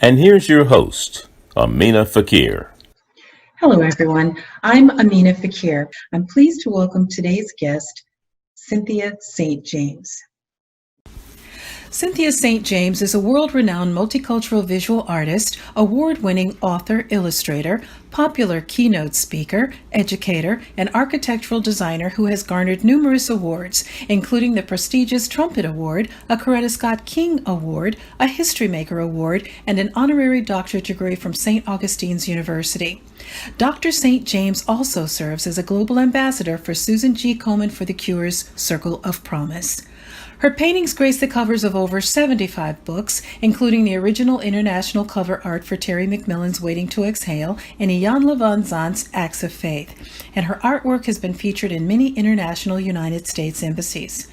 And here's your host, AMINA FAKIR. Hello, everyone. I'm AMINA FAKIR. I'm pleased to welcome today's guest, Synthia St. James. Synthia St. James is a world-renowned multicultural visual artist, award-winning author, illustrator, popular keynote speaker, educator, and architectural designer who has garnered numerous awards, including the prestigious Trumpet Award, a Coretta Scott King Award, a History Maker Award, and an honorary doctorate degree from St. Augustine's University. Dr. St. James also serves as a global ambassador for Susan G. Komen for the Cure's Circle of Promise. Her paintings grace the covers of over 75 books, including the original international cover art for Terry McMillan's Waiting to Exhale and Ian Van Zandt's Acts of Faith, and her artwork has been featured in many international United States embassies.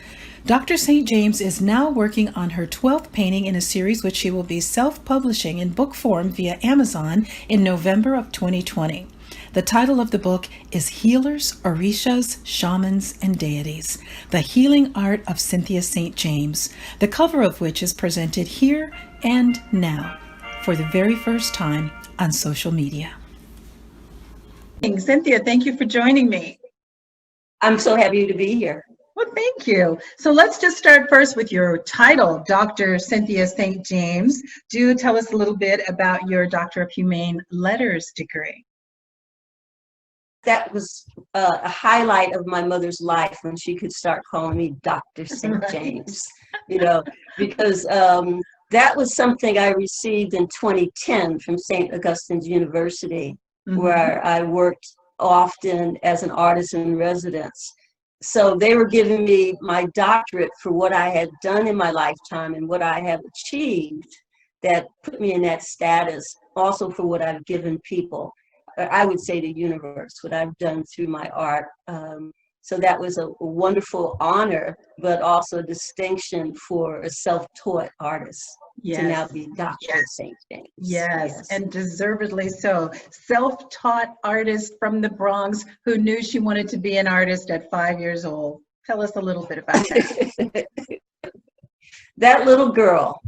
Dr. St. James is now working on her 12th painting in a series which she will be self-publishing in book form via Amazon in November of 2020. The title of the book is Healers, Orishas, Shamans, and Deities, The Healing Art of Synthia St. James, the cover of which is presented here and now for the very first time on social media. Synthia, thank you for joining me. I'm so happy to be here. Well, thank you. So let's just start first with your title, Dr. Synthia St. James. Do tell us a little bit about your Doctor of Humane Letters degree. That was a highlight of my mother's life when she could start calling me Dr. St. Right. James, because that was something I received in 2010 from St. Augustine's University, where I worked often as an artist in residence. So they were giving me my doctorate for what I had done in my lifetime and what I have achieved that put me in that status, also for what I've given people. I would say the universe, what I've done through my art. So that was a wonderful honor, but also a distinction for a self-taught artist to now be Dr. St. James. Yes, and deservedly so. Self-taught artist from the Bronx who knew she wanted to be an artist at 5 years old. Tell us a little bit about that. That little girl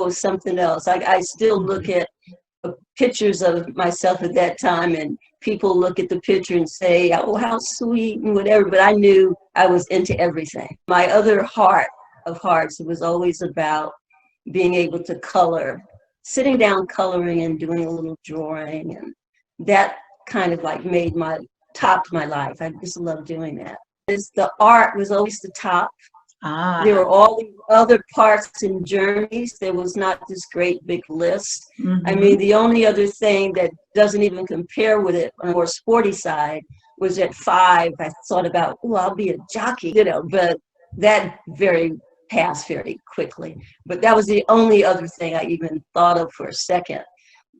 was something else. I still look at pictures of myself at that time, and people look at the picture and say, oh, how sweet and whatever, but I knew I was into everything. My other heart of hearts, it was always about being able to color, sitting down coloring and doing a little drawing, and that kind of like topped my life. I just love doing that. The art was always the top. There were all the other parts and journeys. There was not this great big list. I mean, the only other thing that doesn't even compare with it on a more sporty side was at 5, I thought about, oh, I'll be a jockey, but that passed very quickly. But that was the only other thing I even thought of for a second.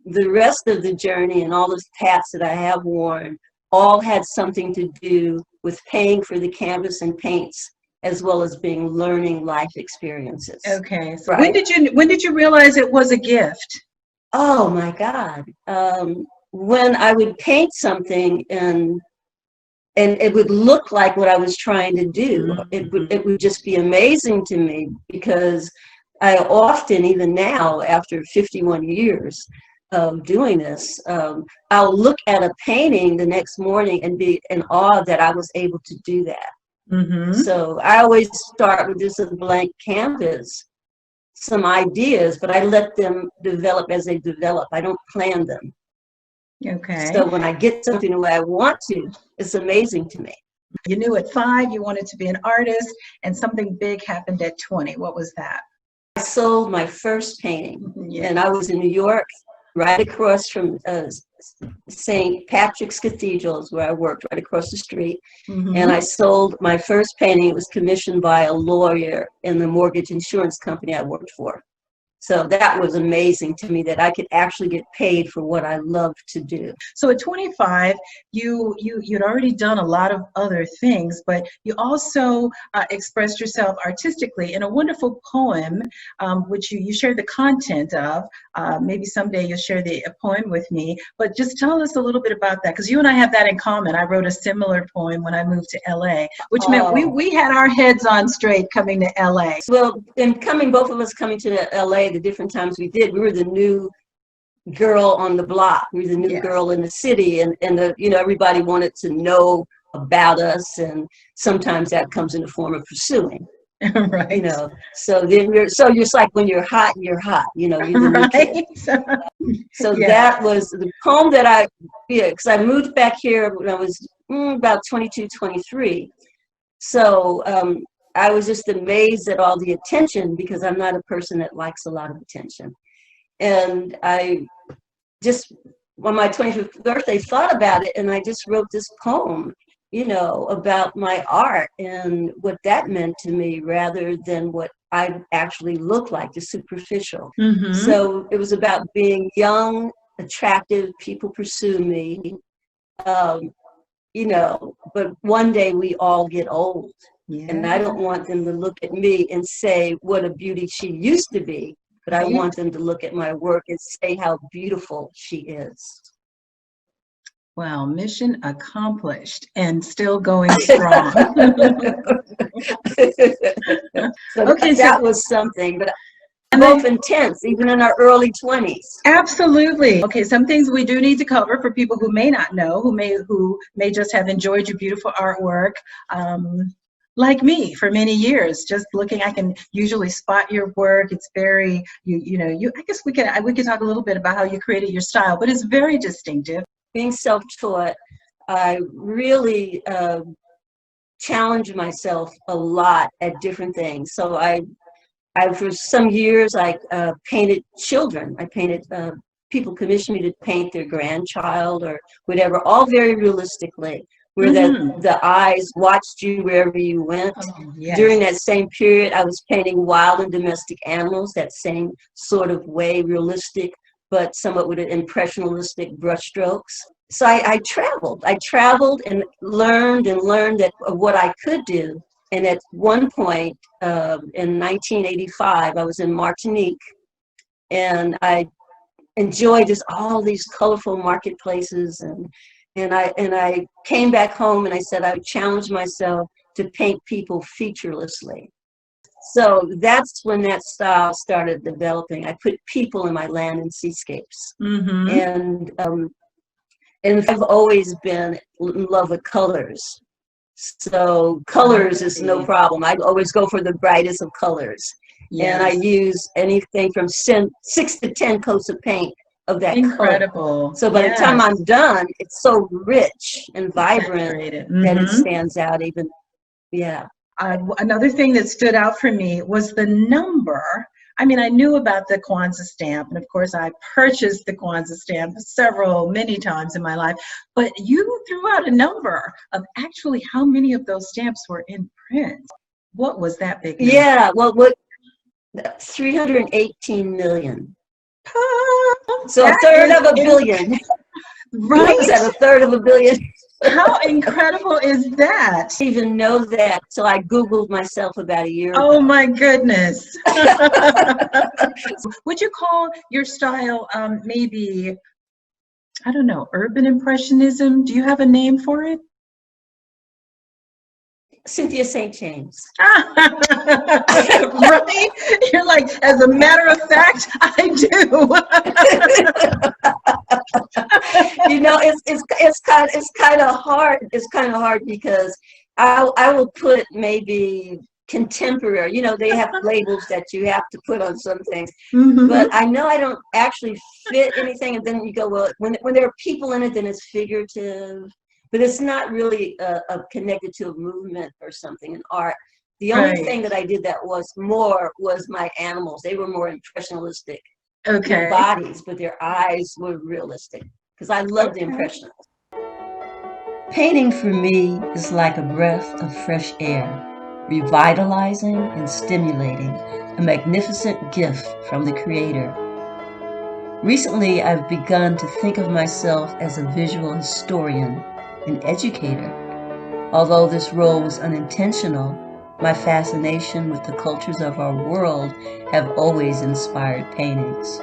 The rest of the journey and all those hats that I have worn all had something to do with paying for the canvas and paints, as well as learning life experiences. Okay, so right. When did you realize it was a gift? Oh my God. When I would paint something and it would look like what I was trying to do, it would just be amazing to me, because I often, even now, after 51 years of doing this, I'll look at a painting the next morning and be in awe that I was able to do that. So I always start with just a blank canvas, some ideas, but I let them develop as they develop. I don't plan them. Okay. So when I get something the way I want to, it's amazing to me. You knew at 5 you wanted to be an artist, and something big happened at 20. What was that? I sold my first painting, and I was in New York, right across from St. Patrick's Cathedral, where I worked, right across the street. And I sold my first painting. It was commissioned by a lawyer in the mortgage insurance company I worked for. So that was amazing to me, that I could actually get paid for what I love to do. So at 25, you'd already done a lot of other things, but you also expressed yourself artistically in a wonderful poem, which you shared the content of. Maybe someday you'll share the poem with me, but just tell us a little bit about that, because you and I have that in common. I wrote a similar poem when I moved to LA, which meant we had our heads on straight coming to LA. Well, both of us coming to LA, way, the different times we did, we were the new girl on the block. We were the new girl in the city, and the, you know, everybody wanted to know about us, and sometimes that comes in the form of pursuing. Right. You know, so then you're just like when you're hot, you know, you're the new kid. So that was the poem that because I moved back here when I was about 22, 23. So I was just amazed at all the attention, because I'm not a person that likes a lot of attention. And I just, on my 25th birthday, thought about it, and I just wrote this poem, you know, about my art and what that meant to me, rather than what I actually look like, the superficial. So it was about being young, attractive, people pursue me, you know, but one day we all get old. And I don't want them to look at me and say what a beauty she used to be, but I want them to look at my work and say how beautiful she is. Well, mission accomplished, and still going strong. That was something, but both intense, even in our early 20s. Absolutely. Okay, some things we do need to cover for people who may not know, who may just have enjoyed your beautiful artwork. Like me, for many years, just looking, I can usually spot your work. It's very, I guess we could talk a little bit about how you created your style, but it's very distinctive. Being self-taught, I really challenged myself a lot at different things. So I for some years, I painted children. I painted, people commissioned me to paint their grandchild or whatever, all very realistically, where the eyes watched you wherever you went. During that same period, I was painting wild and domestic animals, that same sort of way, realistic, but somewhat with impressionistic brushstrokes. So I traveled and learned that of what I could do. And at one point, in 1985, I was in Martinique, and I enjoyed just all these colorful marketplaces, and I came back home, and I said I would challenge myself to paint people featurelessly. So that's when that style started developing. I put people in my land and seascapes, and I've always been in love with colors. So colors is no problem. I always go for the brightest of colors. And I use anything from 6 to 10 coats of paint of that color. So by the time I'm done, it's so rich and vibrant that it stands out even. Another thing that stood out for me was the number. I mean, I knew about the Kwanzaa stamp, and of course I purchased the Kwanzaa stamp many times in my life, but you threw out a number of actually how many of those stamps were in print. What was that big number? Yeah, well, 318 million. So a third of a billion. Right? Was that a third of a billion? How incredible is that? I didn't even know that till I Googled myself about a year ago. Oh my goodness. Would you call your style maybe, I don't know, urban impressionism? Do you have a name for it? Synthia St. James. Right? You're like, as a matter of fact, I do. You know, it's kind of hard. It's kind of hard because I will put maybe contemporary. You know, they have labels that you have to put on some things, but I know I don't actually fit anything. And then you go, well, when there are people in it, then it's figurative. But it's not really connected to a movement or something in art. The only thing that I did that was my animals. They were more impressionistic. Their bodies, but their eyes were realistic. Because I love the impressionism. Painting for me is like a breath of fresh air, revitalizing and stimulating, a magnificent gift from the Creator. Recently, I've begun to think of myself as a visual historian, an educator. Although this role was unintentional, my fascination with the cultures of our world have always inspired paintings.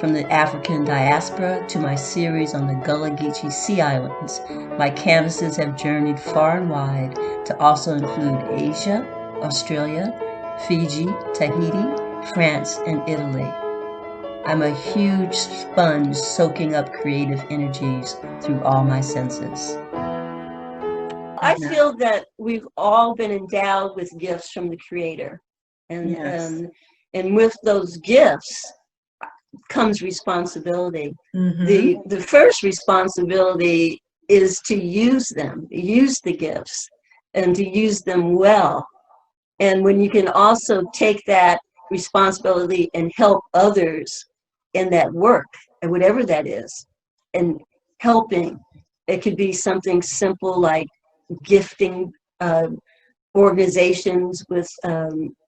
From the African diaspora to my series on the Gullah Geechee Sea Islands, my canvases have journeyed far and wide to also include Asia, Australia, Fiji, Tahiti, France, and Italy. I'm a huge sponge soaking up creative energies through all my senses. I feel that we've all been endowed with gifts from the Creator. And, Yes. and with those gifts comes responsibility. Mm-hmm. The first responsibility is to use them, use the gifts, and to use them well. And when you can also take that responsibility and help others in that work, and whatever that is, and helping, it could be something simple like gifting organizations with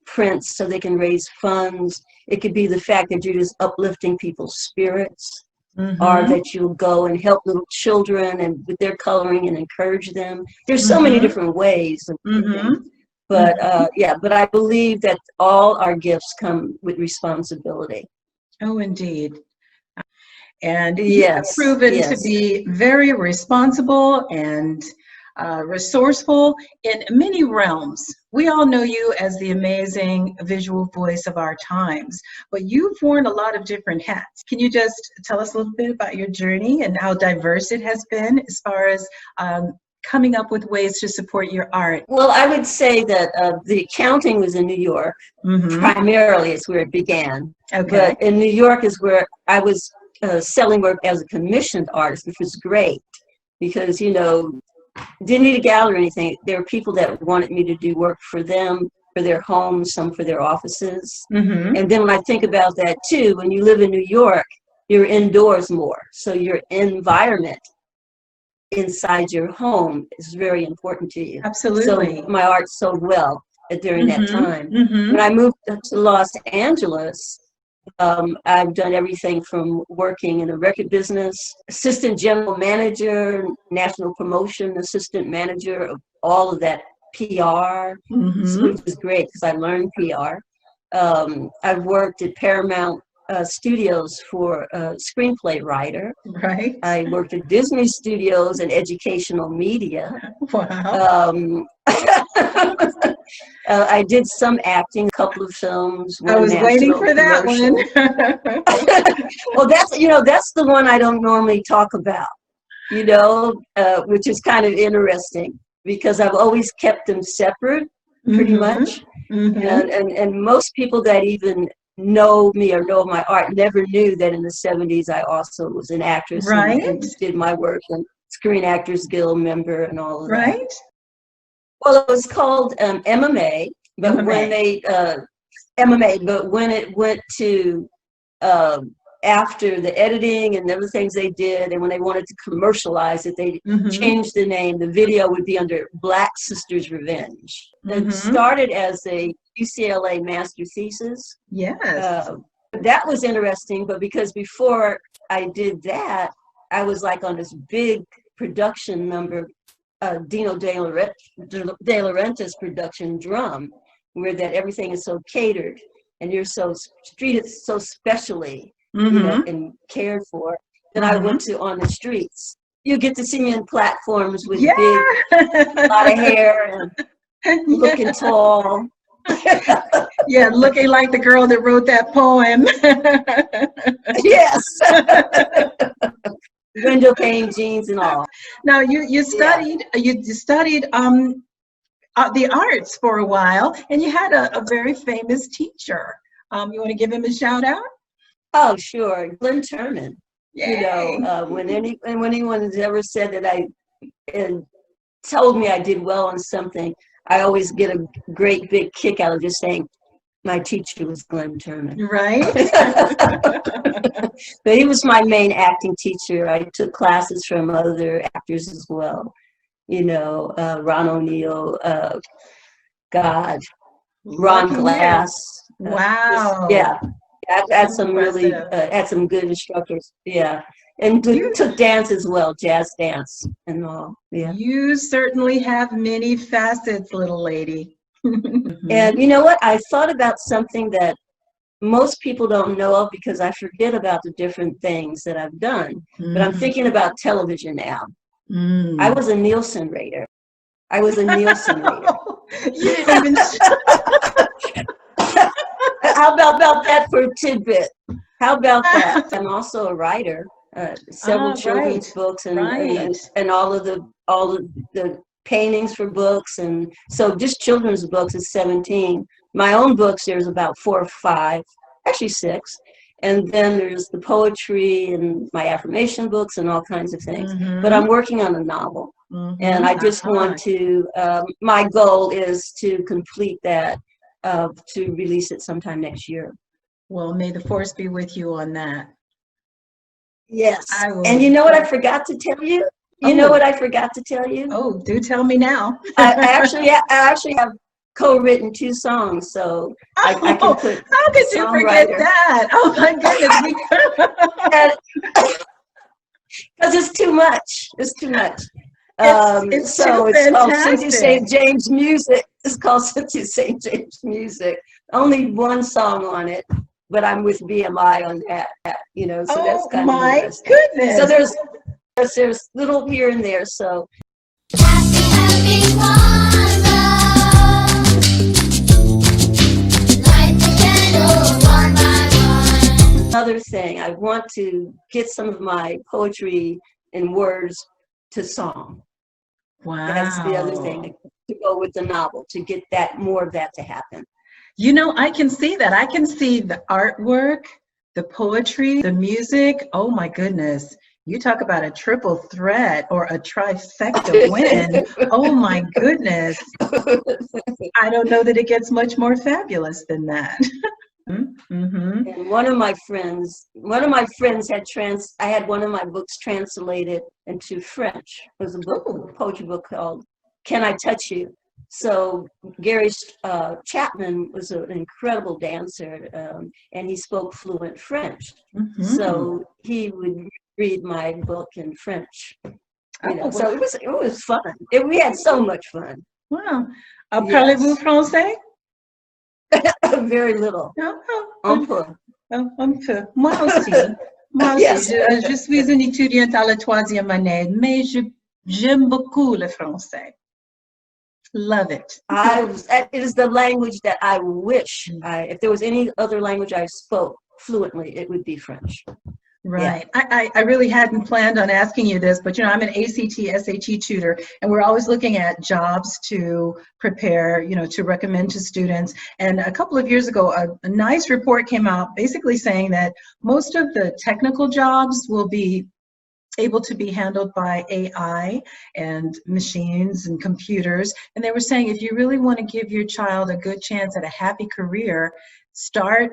prints so they can raise funds. It could be the fact that you're just uplifting people's spirits, or that you'll go and help little children and with their coloring and encourage them. There's so many different ways of doing. But yeah, but I believe that all our gifts come with responsibility. Oh, indeed. And you have proven to be very responsible and resourceful in many realms. We all know you as the amazing visual voice of our times, but you've worn a lot of different hats. Can you just tell us a little bit about your journey and how diverse it has been as far as coming up with ways to support your art? Well, I would say that the accounting was in New York. Primarily is where it began. Okay. But in New York is where I was selling work as a commissioned artist, which was great because, you know, didn't need a gallery or anything. There were people that wanted me to do work for them, for their homes, some for their offices. And then when I think about that too, when you live in New York, you're indoors more. So your environment inside your home is very important to you. Absolutely. So my art sold well during that time. When I moved up to Los Angeles, I've done everything from working in the record business, assistant general manager, national promotion, assistant manager of all of that PR, which is great because I learned PR. I've worked at Paramount Studios for a screenplay writer. Right. I worked at Disney Studios and educational media. Wow. I did some acting, a couple of films. I was waiting for that one. Well, that's, you know, that's the one I don't normally talk about, you know, which is kind of interesting because I've always kept them separate pretty much. And most people that even know me or know my art never knew that in the 70s I also was an actress and did my work and Screen Actors Guild member and all of that. Well, it was called MMA, but when they MMA, but when it went to after the editing and other things they did, and when they wanted to commercialize it, they changed the name. The video would be under Black Sisters Revenge. It started as a UCLA master thesis. Yes. That was interesting, but because before I did that, I was like on this big production number, Dino De Laurentiis production Drum, where that everything is so catered and you're so treated so specially, you know, and cared for. Then I went to On the Streets. You get to see me in platforms with big, a lot of hair and looking tall. Yeah, looking like the girl that wrote that poem. Yes. Window pane jeans and all. Now you studied the arts for a while, and you had a very famous teacher. You want to give him a shout out? Oh, sure, Glenn Turman. Yay. You know, when anyone has ever said that and told me I did well on something, I always get a great big kick out of just saying, my teacher was Glenn Turman. Right. But he was my main acting teacher. I took classes from other actors as well. You know, Ron O'Neal, Ron Glass. Wow. Yeah. I had some really, had some good instructors. Yeah. And took dance as well, jazz dance and all. Yeah. You certainly have many facets, little lady. And you know what? I thought about something that most people don't know of because I forget about the different things that I've done. But I'm thinking about television now. I was a Nielsen rater. You didn't even. How about that for a tidbit? How about that? I'm also a writer, several children's Right, books, right. and all of the paintings for books, and so just children's books is 17. My own books, there's about 4 or 5, actually 6, and then there's the poetry and my affirmation books and all kinds of things. But I'm working on a novel, and I just want to. My goal is to complete that, to release it sometime next year. Well, may the force be with you on that. Yes. I will. And you know what I forgot to tell you? You know what I forgot to tell you? Oh, do tell me now. I actually have co-written 2 songs, so I can put how could you forget songwriter. that? Oh my goodness. Because it's too much. It's too much. It's So too it's called Cynthia fantastic. St. James Music. It's called Cynthia St. James Music. Only 1 song on it, but I'm with BMI on that. You know, so that's kind of interesting. Goodness. So there's little here and there. So Happy Kwanzaa. Light the candles one by one. another thing, I want to get some of my poetry and words to song. Wow. That's the other thing, to go with the novel, to get that more of that to happen. You know, I can see that. I can see the artwork, the poetry, the music. Oh my goodness. You talk about a triple threat or a trifecta win. Oh my goodness. I don't know that it gets much more fabulous than that. Mm-hmm. And one of my friends had I had one of my books translated into French. It was a book, a poetry book called Can I Touch You? So Gary Chapman was an incredible dancer, and he spoke fluent French. Mm-hmm. So he would read my book in French. You know, so it was fun. We had so much fun. Wow. Parlez-vous français? Very little. Un peu. Un peu. Moi aussi. Moi aussi. Yes. Je suis une étudiante à la 3e année, mais j'aime beaucoup le français. Love it. It is the language that I wish if there was any other language I spoke fluently, it would be French. Right. Yeah. I really hadn't planned on asking you this, but you know, I'm an ACT, SAT tutor, and we're always looking at jobs to prepare, you know, to recommend to students. And a couple of years ago, a nice report came out basically saying that most of the technical jobs will be able to be handled by AI and machines and computers. And they were saying, if you really want to give your child a good chance at a happy career, start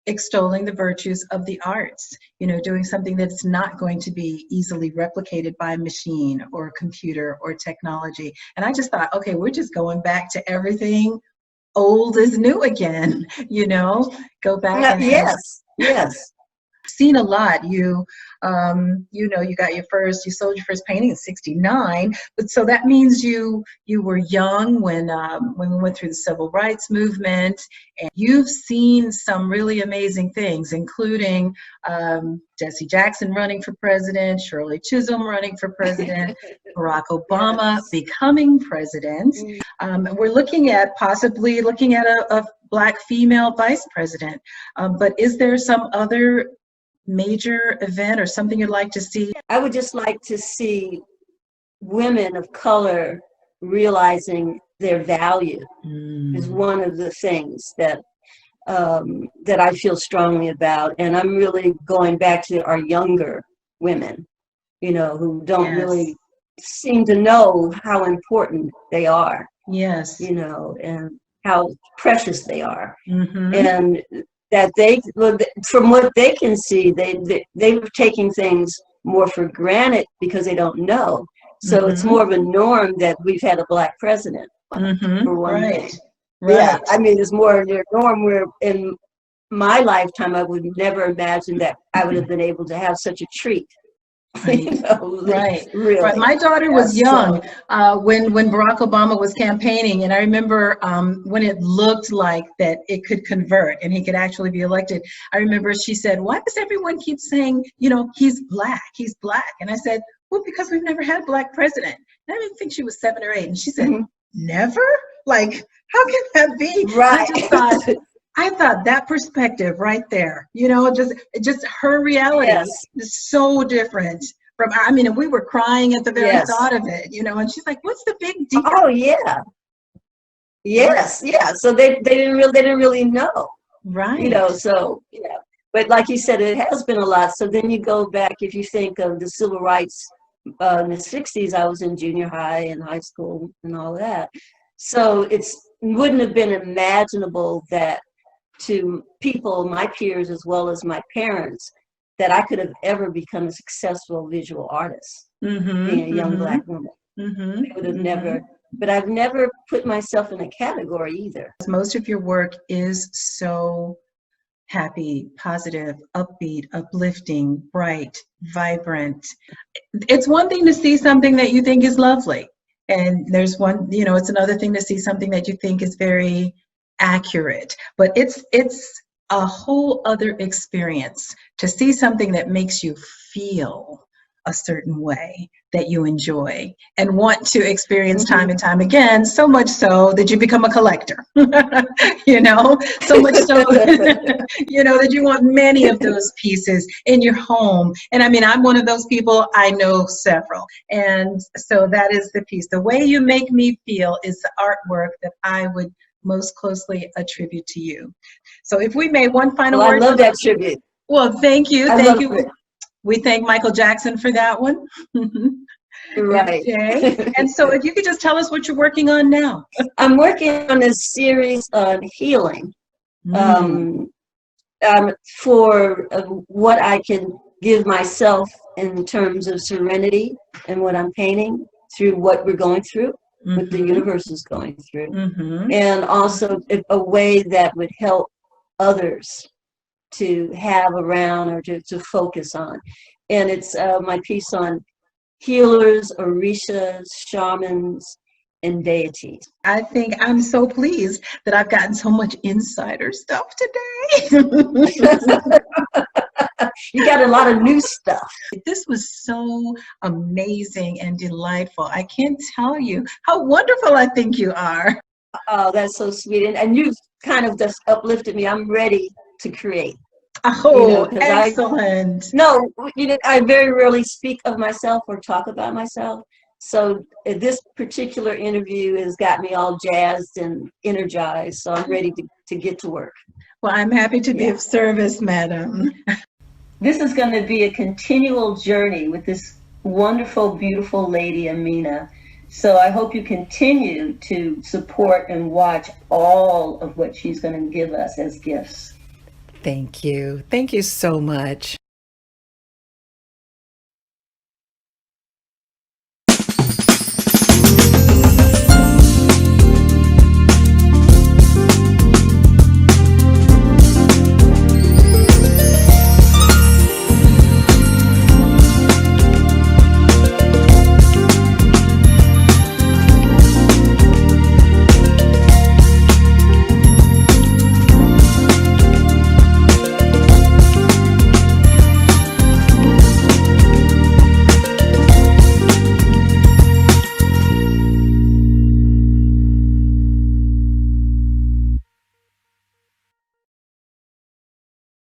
extolling the virtues of the arts, you know, doing something that's not going to be easily replicated by a machine or a computer or technology. And I just thought, okay, we're just going back to everything old is new again, you know, go back. And yes. Seen a lot. You know, you sold your first painting in '69, but so that means you were young when we went through the civil rights movement, and you've seen some really amazing things, including Jesse Jackson running for president, Shirley Chisholm running for president, Barack Obama becoming president. We're possibly looking at a Black female vice president, but is there some other major event or something you'd like to see? I would just like to see women of color realizing their value is one of the things that I feel strongly about. And I'm really going back to our younger women, you know, who don't really seem to know how important they are. Yes. You know, and how precious they are. Mm-hmm. And that from what they can see, they're taking things more for granted because they don't know. So it's more of a norm that we've had a Black president for one thing. Right. Yeah, I mean, it's more their norm. Where in my lifetime, I would never imagine that I would have been able to have such a treat. Right. You know, Right. Really. Right. My daughter was young when Barack Obama was campaigning, and I remember when it looked like that it could convert and he could actually be elected. I remember she said, "Why does everyone keep saying, you know, he's Black, he's Black?" And I said, "Well, because we've never had a Black president." And I didn't think she was 7 or 8, and she said, "Never? Like, how can that be?" Right. I just thought, I thought that perspective right there, just her reality Yes. is so different from, I mean, we were crying at the very Yes. thought of it, and she's like, what's the big deal? Oh yeah. Yes. Yeah. So they didn't really know. Right. So yeah. But like you said, it has been a lot. So then you go back, if you think of the civil rights in the 60s, I was in junior high and high school and all that. So wouldn't have been imaginable that to people, my peers, as well as my parents, that I could have ever become a successful visual artist, being a young Black woman. I would have never, but I've never put myself in a category either. Most of your work is so happy, positive, upbeat, uplifting, bright, vibrant. It's one thing to see something that you think is lovely. And there's one, it's another thing to see something that you think is very accurate. But it's a whole other experience to see something that makes you feel a certain way that you enjoy and want to experience time and time again, so much so that you become a collector, so much so, that you want many of those pieces in your home. And I mean, I'm one of those people, I know several. And so that is the piece. The way you make me feel is the artwork that I would most closely attribute to you. So if we made one final word. I love that tribute. Well, thank you. Thank you. It. We thank Michael Jackson for that one. Right. Okay. And so if you could just tell us what you're working on now. I'm working on a series on healing for what I can give myself in terms of serenity and what I'm painting through what we're going through, what the universe is going through. And also a way that would help others to have around or to focus on. And it's my piece on healers, orishas, shamans, and deities. I think I'm so pleased that I've gotten so much insider stuff today. You got a lot of new stuff. This was so amazing and delightful. I can't tell you how wonderful I think you are. Oh, that's so sweet. And you've kind of just uplifted me. I'm ready to create. Oh, excellent. I very rarely speak of myself or talk about myself. So this particular interview has got me all jazzed and energized. So I'm ready to get to work. Well, I'm happy to be of service, madam. This is going to be a continual journey with this wonderful, beautiful lady, Amina. So I hope you continue to support and watch all of what she's going to give us as gifts. Thank you. Thank you so much.